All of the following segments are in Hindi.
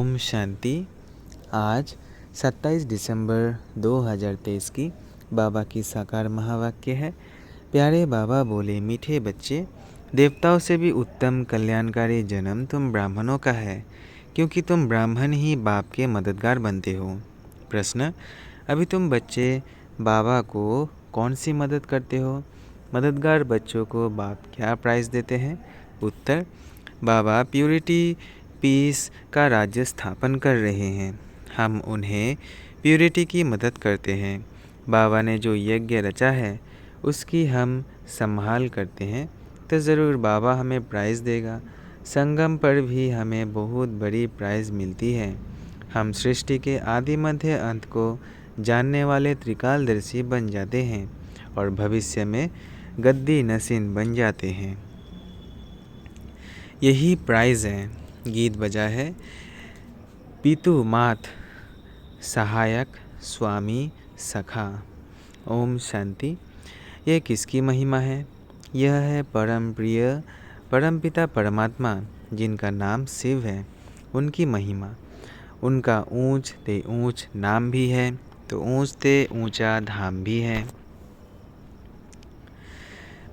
ओम शांति। आज 27 दिसंबर 2023 की बाबा की साकार महावाक्य है। प्यारे बाबा बोले, मीठे बच्चे, देवताओं से भी उत्तम कल्याणकारी जन्म तुम ब्राह्मणों का है, क्योंकि तुम ब्राह्मण ही बाप के मददगार बनते हो। प्रश्न: अभी तुम बच्चे बाबा को कौन सी मदद करते हो? मददगार बच्चों को बाप क्या प्राइज़ देते हैं? उत्तर: बाबा प्यूरिटी पीस का राज्य स्थापन कर रहे हैं। हम उन्हें प्यूरिटी की मदद करते हैं। बाबा ने जो यज्ञ रचा है उसकी हम संभाल करते हैं तो ज़रूर बाबा हमें प्राइज़ देगा। संगम पर भी हमें बहुत बड़ी प्राइज़ मिलती है। हम सृष्टि के आदि मध्य अंत को जानने वाले त्रिकालदर्शी बन जाते हैं और भविष्य में गद्दी नसीन बन जाते हैं। यही प्राइज़ है। गीत बजा है, पितु मात सहायक स्वामी सखा। ओम शांति। यह किसकी महिमा है? यह है परम प्रिय परमपिता परमात्मा, जिनका नाम शिव है, उनकी महिमा। उनका ऊंच ते ऊंच नाम भी है तो ऊंच ते ऊंचा धाम भी है।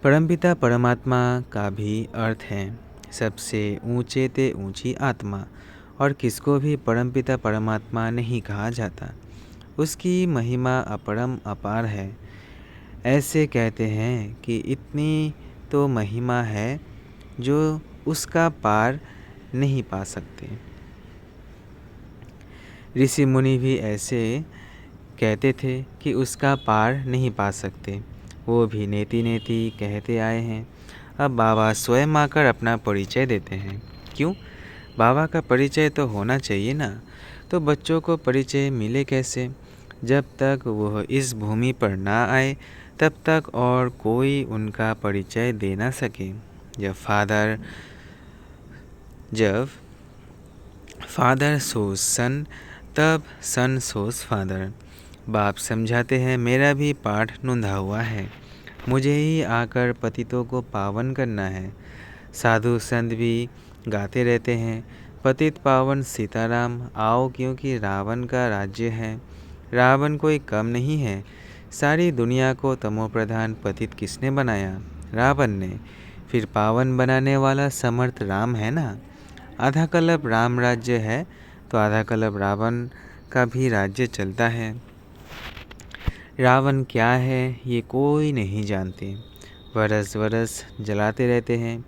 परमपिता परमात्मा का भी अर्थ है सबसे ऊंचे ते ऊंची आत्मा, और किसको भी परमपिता परमात्मा नहीं कहा जाता। उसकी महिमा अपरम अपार है। ऐसे कहते हैं कि इतनी तो महिमा है जो उसका पार नहीं पा सकते। ऋषि मुनि भी ऐसे कहते थे कि उसका पार नहीं पा सकते। वो भी नेति नेति कहते आए हैं। अब बाबा स्वयं आकर अपना परिचय देते हैं। क्यों? बाबा का परिचय तो होना चाहिए ना। तो बच्चों को परिचय मिले कैसे? जब तक वह इस भूमि पर ना आए तब तक और कोई उनका परिचय दे ना सके। जब फादर सोज सन, तब सन सोज फादर। बाप समझाते हैं, मेरा भी पाठ नूंधा हुआ है। मुझे ही आकर पतितों को पावन करना है। साधु संत भी गाते रहते हैं, पतित पावन सीताराम आओ, क्योंकि रावण का राज्य है। रावण कोई कम नहीं है। सारी दुनिया को तमोप्रधान पतित किसने बनाया? रावण ने। फिर पावन बनाने वाला समर्थ राम है ना। आधा कल्प राम राज्य है तो आधा कल्प रावण का भी राज्य चलता है। रावण क्या है ये कोई नहीं जानते। वरस वरस जलाते रहते हैं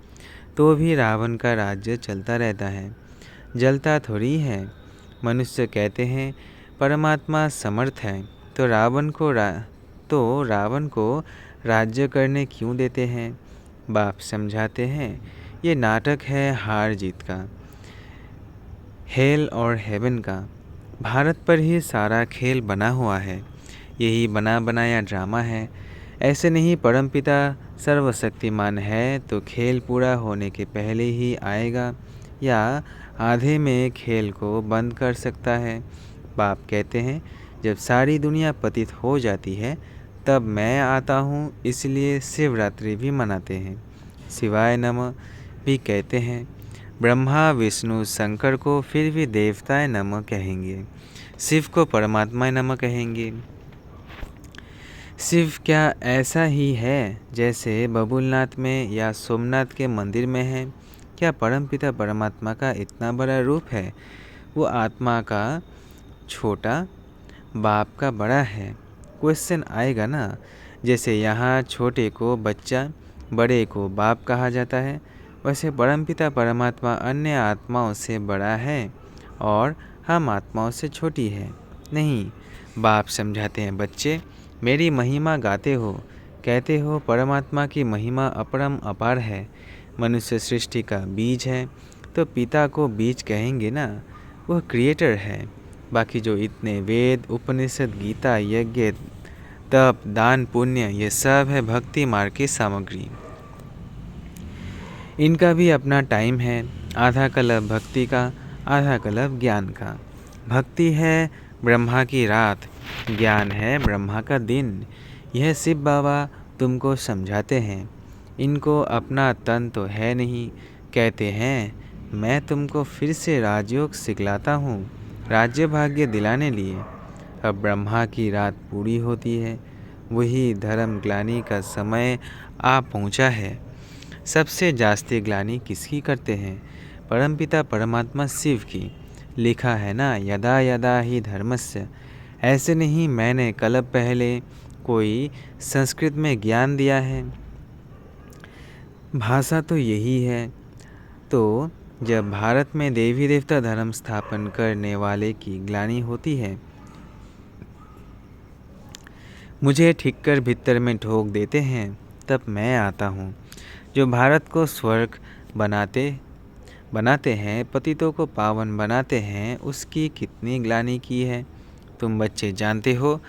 तो भी रावण का राज्य चलता रहता है, जलता थोड़ी है। मनुष्य कहते हैं परमात्मा समर्थ है तो रावण को राज्य करने क्यों देते हैं? बाप समझाते हैं, ये नाटक है हार जीत का, हेल और हेवन का। भारत पर ही सारा खेल बना हुआ है। यही बना बनाया ड्रामा है। ऐसे नहीं, परमपिता सर्वशक्तिमान है तो खेल पूरा होने के पहले ही आएगा या आधे में खेल को बंद कर सकता है। बाप कहते हैं, जब सारी दुनिया पतित हो जाती है तब मैं आता हूँ, इसलिए शिवरात्रि भी मनाते हैं। शिवाय नमः भी कहते हैं। ब्रह्मा विष्णु शंकर को फिर भी देवताए नमः कहेंगे, शिव को परमात्मा नमः कहेंगे। शिव क्या ऐसा ही है जैसे बबुलनाथ में या सोमनाथ के मंदिर में है? क्या परमपिता परमात्मा का इतना बड़ा रूप है? वो आत्मा का छोटा, बाप का बड़ा है। क्वेश्चन आएगा ना। जैसे यहाँ छोटे को बच्चा, बड़े को बाप कहा जाता है, वैसे परमपिता परमात्मा अन्य आत्माओं से बड़ा है और हम आत्माओं से छोटी है। नहीं, बाप समझाते हैं, बच्चे मेरी महिमा गाते हो, कहते हो परमात्मा की महिमा अपरम अपार है। मनुष्य सृष्टि का बीज है तो पिता को बीज कहेंगे ना, वह क्रिएटर है। बाकी जो इतने वेद उपनिषद गीता यज्ञ तप दान पुण्य, ये सब है भक्ति मार्ग की सामग्री। इनका भी अपना टाइम है। आधा कल्प भक्ति का, आधा कल्प ज्ञान का। भक्ति है ब्रह्मा की रात, ज्ञान है ब्रह्मा का दिन। यह शिव बाबा तुमको समझाते हैं। इनको अपना तन तो है नहीं, कहते हैं मैं तुमको फिर से राजयोग सिखलाता हूँ, राज्य भाग्य दिलाने लिए। अब ब्रह्मा की रात पूरी होती है, वही धर्म ग्लानि का समय आ पहुँचा है। सबसे जास्ती ग्लानि किसकी करते हैं? परमपिता परमात्मा शिव की। लिखा है ना, यदा यदा ही धर्मस्य। ऐसे नहीं मैंने कल पहले कोई संस्कृत में ज्ञान दिया है, भाषा तो यही है। तो जब भारत में देवी देवता धर्म स्थापन करने वाले की ग्लानि होती है, मुझे ठीक कर भीतर में ठोक देते हैं, तब मैं आता हूँ। जो भारत को स्वर्ग बनाते हैं, पतितों को पावन बनाते हैं, उसकी कितनी ग्लानि की है तुम बच्चे जानते हो।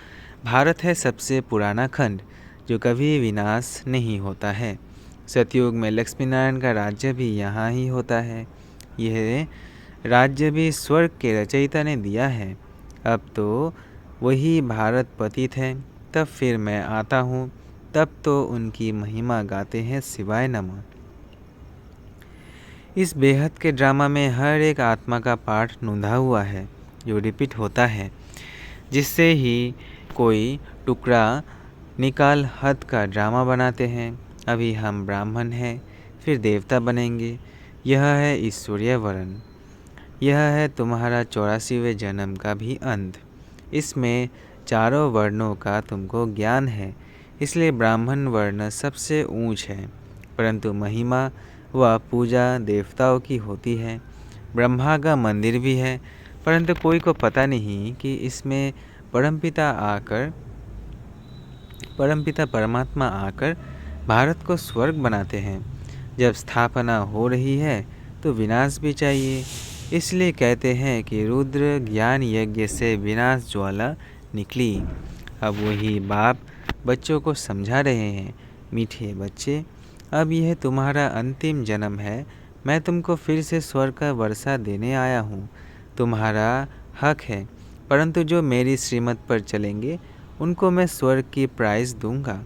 भारत है सबसे पुराना खंड जो कभी विनाश नहीं होता है। सतयुग में लक्ष्मी नारायण का राज्य भी यहाँ ही होता है। यह राज्य भी स्वर्ग के रचयिता ने दिया है। अब तो वही भारत पतित है, तब फिर मैं आता हूँ, तब तो उनकी महिमा गाते हैं शिवाय नमः। इस बेहद के ड्रामा में हर एक आत्मा का पाठ नूंधा हुआ है जो रिपीट होता है, जिससे ही कोई टुकड़ा निकाल हद का ड्रामा बनाते हैं। अभी हम ब्राह्मण हैं, फिर देवता बनेंगे। यह है ईश्वरीय वर्ण। यह है तुम्हारा 84वें जन्म का भी अंत। इसमें चारों वर्णों का तुमको ज्ञान है, इसलिए ब्राह्मण वर्ण सबसे ऊंच है। परंतु महिमा व पूजा देवताओं की होती है। ब्रह्मा का मंदिर भी है, परंतु कोई को पता नहीं कि इसमें परमपिता परमात्मा आकर भारत को स्वर्ग बनाते हैं। जब स्थापना हो रही है तो विनाश भी चाहिए, इसलिए कहते हैं कि रुद्र ज्ञान यज्ञ से विनाश ज्वाला निकली। अब वही बाप बच्चों को समझा रहे हैं, मीठे बच्चे, अब यह तुम्हारा अंतिम जन्म है। मैं तुमको फिर से स्वर्ग का वर्षा देने आया हूँ। तुम्हारा हक है, परंतु जो मेरी श्रीमत पर चलेंगे उनको मैं स्वर्ग की प्राइज़ दूंगा।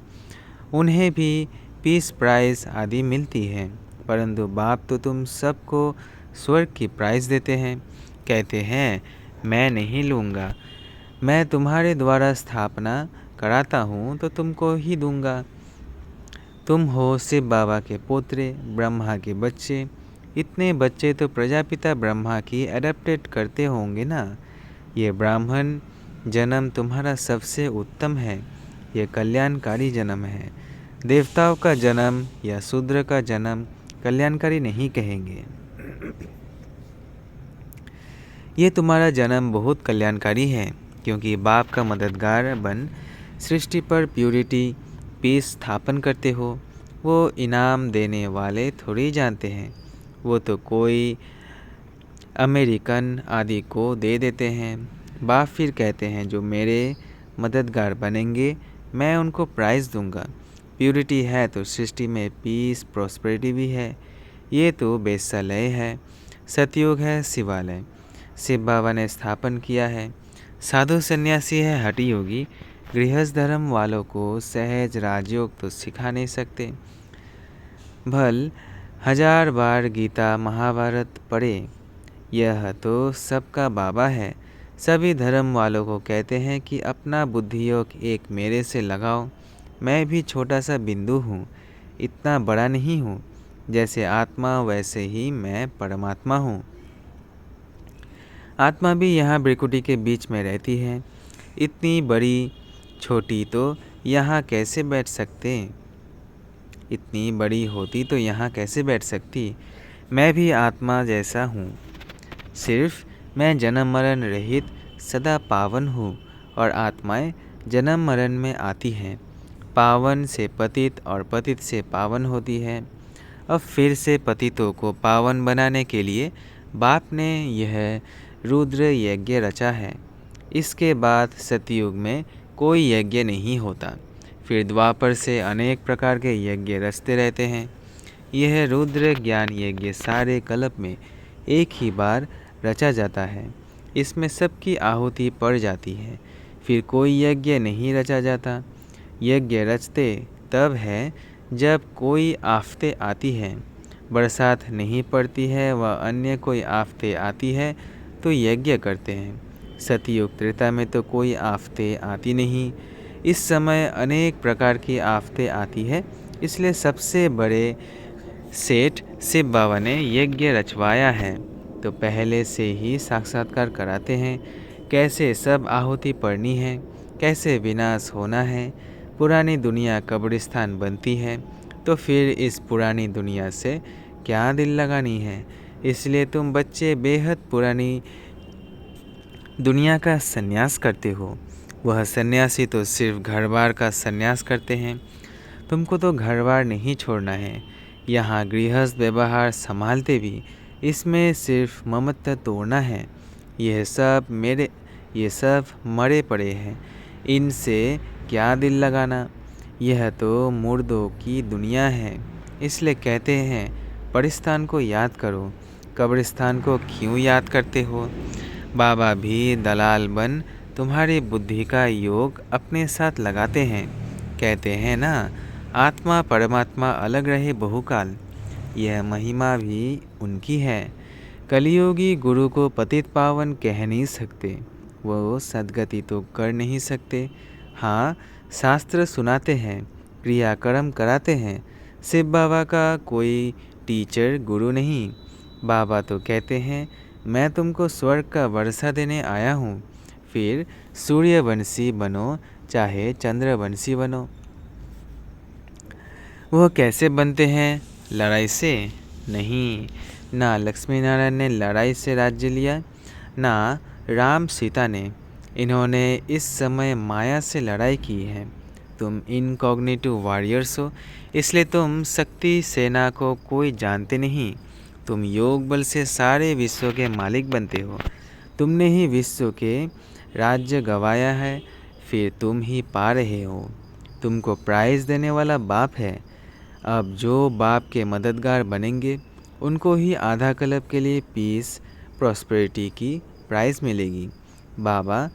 उन्हें भी पीस प्राइज़ आदि मिलती है, परंतु बाप तो तुम सबको स्वर्ग की प्राइज़ देते हैं। कहते हैं मैं नहीं लूँगा, मैं तुम्हारे द्वारा स्थापना कराता हूँ तो तुमको ही दूंगा। तुम हो शिव बाबा के पोत्रे, ब्रह्मा के बच्चे। इतने बच्चे तो प्रजापिता ब्रह्मा की एडेप्टेड करते होंगे ना। ये ब्राह्मण जन्म तुम्हारा सबसे उत्तम है, ये कल्याणकारी जन्म है। देवताओं का जन्म या शूद्र का जन्म कल्याणकारी नहीं कहेंगे। ये तुम्हारा जन्म बहुत कल्याणकारी है, क्योंकि बाप का मददगार बन सृष्टि पर प्यूरिटी पीस स्थापन करते हो। वो इनाम देने वाले थोड़ी जानते हैं, वो तो कोई अमेरिकन आदि को दे देते हैं। बाप फिर कहते हैं जो मेरे मददगार बनेंगे मैं उनको प्राइज़ दूंगा। प्यूरिटी है तो सृष्टि में पीस प्रॉस्पेरिटी भी है। ये तो बेस्यालय है, सतयुग है शिवालय, शिव बाबा ने स्थापन किया है। साधु सन्यासी है हठी योगी, गृहस्थ धर्म वालों को सहज राजयोग तो सिखा नहीं सकते। भल 1000 बार गीता महाभारत पढ़े, यह तो सबका बाबा है। सभी धर्म वालों को कहते हैं कि अपना बुद्धियोग एक मेरे से लगाओ। मैं भी छोटा सा बिंदु हूँ, इतना बड़ा नहीं हूँ। जैसे आत्मा वैसे ही मैं परमात्मा हूँ। आत्मा भी यहाँ ब्रिकुटी के बीच में रहती है। इतनी बड़ी छोटी तो यहाँ कैसे बैठ सकते? इतनी बड़ी होती तो यहाँ कैसे बैठ सकती? मैं भी आत्मा जैसा हूँ, सिर्फ मैं जन्म मरण रहित सदा पावन हूँ और आत्माएं जन्म मरण में आती हैं। पावन से पतित और पतित से पावन होती है। अब फिर से पतितों को पावन बनाने के लिए बाप ने यह रुद्र यज्ञ रचा है। इसके बाद सतयुग में कोई यज्ञ नहीं होता। फिर द्वापर से अनेक प्रकार के यज्ञ रचते रहते हैं। यह रुद्र ज्ञान यज्ञ सारे कल्प में एक ही बार रचा जाता है। इसमें सबकी आहुति पड़ जाती है, फिर कोई यज्ञ नहीं रचा जाता। यज्ञ रचते तब है जब कोई आफतें आती हैं। बरसात नहीं पड़ती है व अन्य कोई आफतें आती है तो यज्ञ करते हैं। सतयुग त्रेता में तो कोई आफतें आती नहीं। इस समय अनेक प्रकार की आफतें आती है, इसलिए सबसे बड़े सेठ शिव बाबा ने यज्ञ रचवाया है। तो पहले से ही साक्षात्कार कराते हैं, कैसे सब आहुति पड़नी है, कैसे विनाश होना है। पुरानी दुनिया कब्रिस्तान बनती है, तो फिर इस पुरानी दुनिया से क्या दिल लगानी है। इसलिए तुम बच्चे बेहद पुरानी दुनिया का संन्यास करते हो। वह सन्यासी तो सिर्फ घर बार का संन्यास करते हैं। तुमको तो घर बार नहीं छोड़ना है, यहाँ गृहस्थ व्यवहार संभालते भी। इसमें सिर्फ ममत्व तोड़ना है। ये सब मरे पड़े हैं, इनसे क्या दिल लगाना। यह तो मुर्दों की दुनिया है, इसलिए कहते हैं परिस्तान को याद करो। कब्रिस्तान को क्यों याद करते हो? बाबा भी दलाल बन तुम्हारी बुद्धि का योग अपने साथ लगाते हैं। कहते हैं ना, आत्मा परमात्मा अलग रहे बहुकाल। यह महिमा भी उनकी है। कलियुगी गुरु को पतित पावन कह नहीं सकते, वो सद्गति तो कर नहीं सकते। हाँ, शास्त्र सुनाते हैं, क्रियाकर्म कराते हैं। शिव बाबा का कोई टीचर गुरु नहीं। बाबा तो कहते हैं मैं तुमको स्वर्ग का वर्षा देने आया हूँ, फिर सूर्यवंशी बनो चाहे चंद्रवंशी बनो। वह कैसे बनते हैं? लड़ाई से नहीं। ना लक्ष्मी नारायण ने लड़ाई से राज्य लिया, ना राम सीता ने। इन्होंने इस समय माया से लड़ाई की है। तुम इनकॉग्निटिव वॉरियर्स हो, इसलिए तुम शक्ति सेना को कोई जानते नहीं। तुम योग बल से सारे विश्व के मालिक बनते हो। तुमने ही विश्व के राज्य गंवाया है, फिर तुम ही पा रहे हो। तुमको प्राइज़ देने वाला बाप है। अब जो बाप के मददगार बनेंगे उनको ही आधा कल्प के लिए पीस प्रॉस्पेरिटी की प्राइज़ मिलेगी। बाबा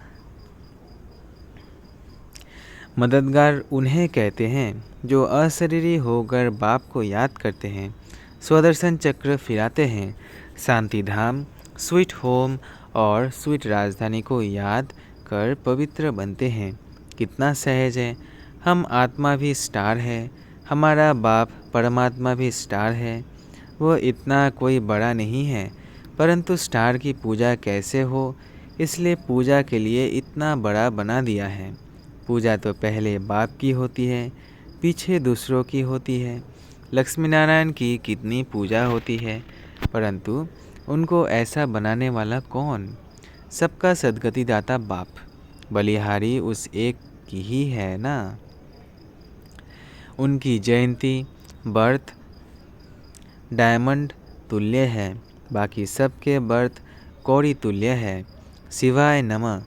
मददगार उन्हें कहते हैं जो अशरीरी होकर बाप को याद करते हैं, स्वदर्शन चक्र फिराते हैं, शांति धाम, स्वीट होम और स्वीट राजधानी को याद कर पवित्र बनते हैं। कितना सहज है। हम आत्मा भी स्टार है, हमारा बाप परमात्मा भी स्टार है। वह इतना कोई बड़ा नहीं है, परंतु स्टार की पूजा कैसे हो, इसलिए पूजा के लिए इतना बड़ा बना दिया है। पूजा तो पहले बाप की होती है, पीछे दूसरों की होती है। लक्ष्मी नारायण की कितनी पूजा होती है, परंतु उनको ऐसा बनाने वाला कौन? सबका सद्गति दाता बाप, बलिहारी उस एक की ही है ना। उनकी जयंती बर्थ डायमंड तुल्य है, बाकी सबके बर्थ कौड़ी तुल्य है। शिवाय नमः,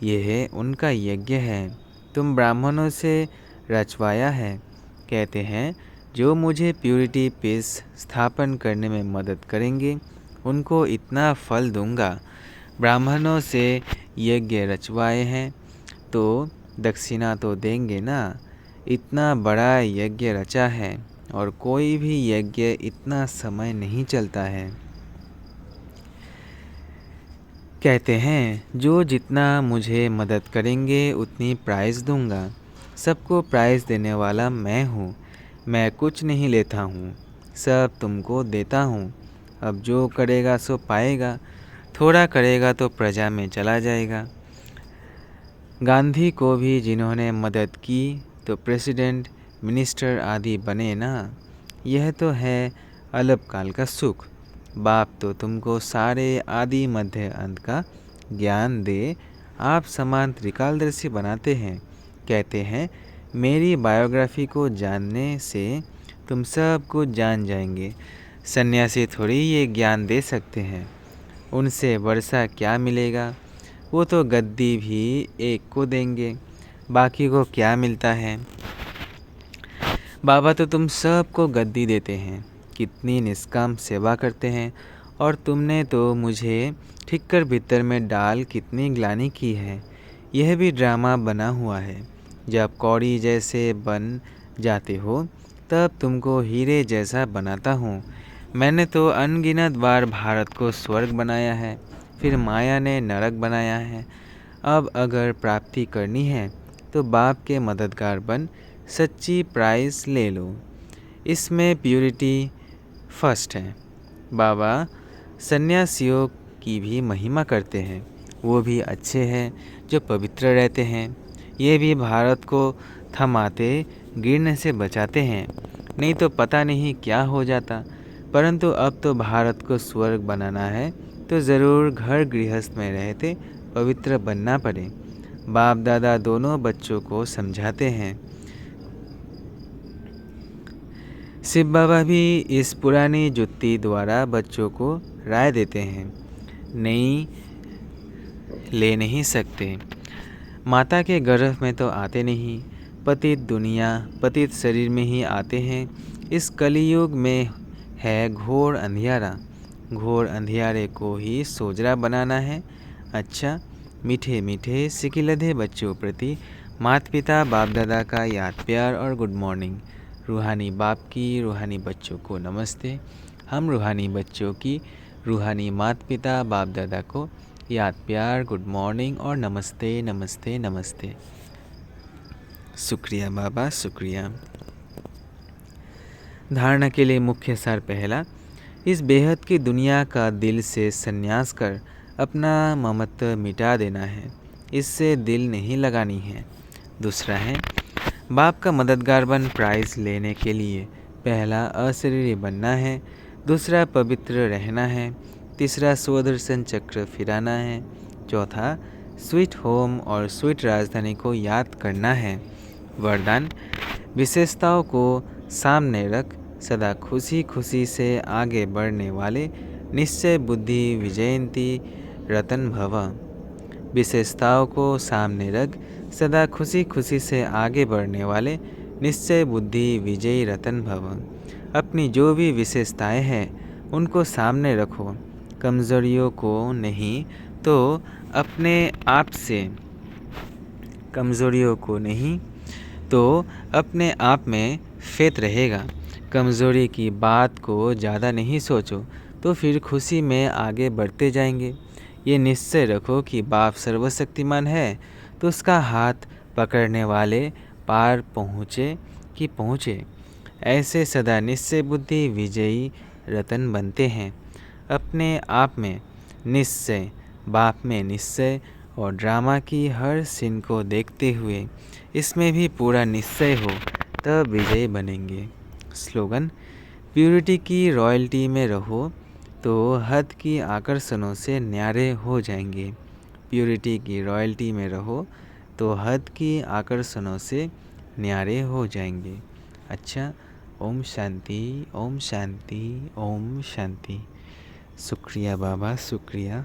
यह उनका यज्ञ है। तुम ब्राह्मणों से रचवाया है। कहते हैं जो मुझे प्यूरिटी पीस स्थापन करने में मदद करेंगे उनको इतना फल दूंगा। ब्राह्मणों से यज्ञ रचवाए हैं तो दक्षिणा तो देंगे ना। इतना बड़ा यज्ञ रचा है और कोई भी यज्ञ इतना समय नहीं चलता है। कहते हैं जो जितना मुझे मदद करेंगे उतनी प्राइज़ दूंगा। सबको प्राइज़ देने वाला मैं हूँ। मैं कुछ नहीं लेता हूँ, सब तुमको देता हूँ। अब जो करेगा सो पाएगा, थोड़ा करेगा तो प्रजा में चला जाएगा। गांधी को भी जिन्होंने मदद की तो प्रेसिडेंट, मिनिस्टर आदि बने ना। यह तो है अल्पकाल का सुख। बाप तो तुमको सारे आदि मध्य अंत का ज्ञान दे आप समान त्रिकालदर्शी बनाते हैं। कहते हैं मेरी बायोग्राफी को जानने से तुम सब कुछ जान जाएंगे। सन्यासी थोड़ी ये ज्ञान दे सकते हैं। उनसे वर्षा क्या मिलेगा? वो तो गद्दी भी एक को देंगे, बाकी को क्या मिलता है? बाबा तो तुम सब को गद्दी देते हैं। कितनी निष्काम सेवा करते हैं। और तुमने तो मुझे ठिक्कर भीतर में डाल कितनी ग्लानि की है। यह भी ड्रामा बना हुआ है। जब कौड़ी जैसे बन जाते हो तब तुमको हीरे जैसा बनाता हूँ। मैंने तो अनगिनत बार भारत को स्वर्ग बनाया है, फिर माया ने नरक बनाया है। अब अगर प्राप्ति करनी है तो बाप के मददगार बन सच्ची प्राइज ले लो। इसमें प्योरिटी फर्स्ट है। बाबा सन्यासियों की भी महिमा करते हैं, वो भी अच्छे हैं जो पवित्र रहते हैं। ये भी भारत को थमाते गिरने से बचाते हैं, नहीं तो पता नहीं क्या हो जाता। परंतु अब तो भारत को स्वर्ग बनाना है तो ज़रूर घर गृहस्थ में रहते पवित्र बनना पड़े। बाप दादा दोनों बच्चों को समझाते हैं। शिव बाबा भी इस पुरानी जुत्ती द्वारा बच्चों को राय देते हैं, नई ले नहीं सकते। माता के गर्भ में तो आते नहीं, पतित दुनिया पतित शरीर में ही आते हैं। इस कलियुग में है घोर अंधियारा, घोर अंधियारे को ही सोजरा बनाना है। अच्छा, मीठे मीठे सिकिलधे बच्चों प्रति माता पिता बाप दादा का याद प्यार और गुड मॉर्निंग। रूहानी बाप की रूहानी बच्चों को नमस्ते। हम रूहानी बच्चों की रूहानी माता पिता बाप दादा को याद प्यार, गुड मॉर्निंग और नमस्ते नमस्ते नमस्ते। शुक्रिया बाबा, शुक्रिया। धारणा के लिए मुख्य सार पहला, इस बेहद की दुनिया का दिल से संन्यास कर अपना ममत्व मिटा देना है, इससे दिल नहीं लगानी है। दूसरा है, बाप का मददगार बन प्राइज लेने के लिए पहला अशरीरी बनना है, दूसरा पवित्र रहना है, तीसरा स्वदर्शन चक्र फिराना है, चौथा स्वीट होम और स्वीट राजधानी को याद करना है। वरदान, विशेषताओं को सामने रख सदा खुशी खुशी से आगे बढ़ने वाले निश्चय बुद्धि विजयंती रतन भव। विशेषताओं को सामने रख सदा खुशी खुशी से आगे बढ़ने वाले निश्चय बुद्धि विजयी रतन भव। अपनी जो भी विशेषताएं हैं उनको सामने रखो, कमज़ोरियों को नहीं तो अपने आप से, कमज़ोरियों को नहीं तो अपने आप में फेत रहेगा। कमज़ोरी की बात को ज़्यादा नहीं सोचो तो फिर खुशी में आगे बढ़ते जाएंगे। ये निश्चय रखो कि बाप सर्वशक्तिमान है तो उसका हाथ पकड़ने वाले पार पहुँचे कि पहुँचे। ऐसे सदा निश्चय बुद्धि विजयी रतन बनते हैं। अपने आप में निश्चय, बाप में निश्चय और ड्रामा की हर सीन को देखते हुए इसमें भी पूरा निश्चय हो तब विजयी बनेंगे। स्लोगन, प्यूरिटी की रॉयल्टी में रहो तो हद की आकर्षणों से न्यारे हो जाएंगे। प्यूरिटी की रॉयल्टी में रहो तो हद की आकर्षणों से न्यारे हो जाएंगे। अच्छा, ओम शांति, ओम शांति, ओम शांति। शुक्रिया बाबा, शुक्रिया।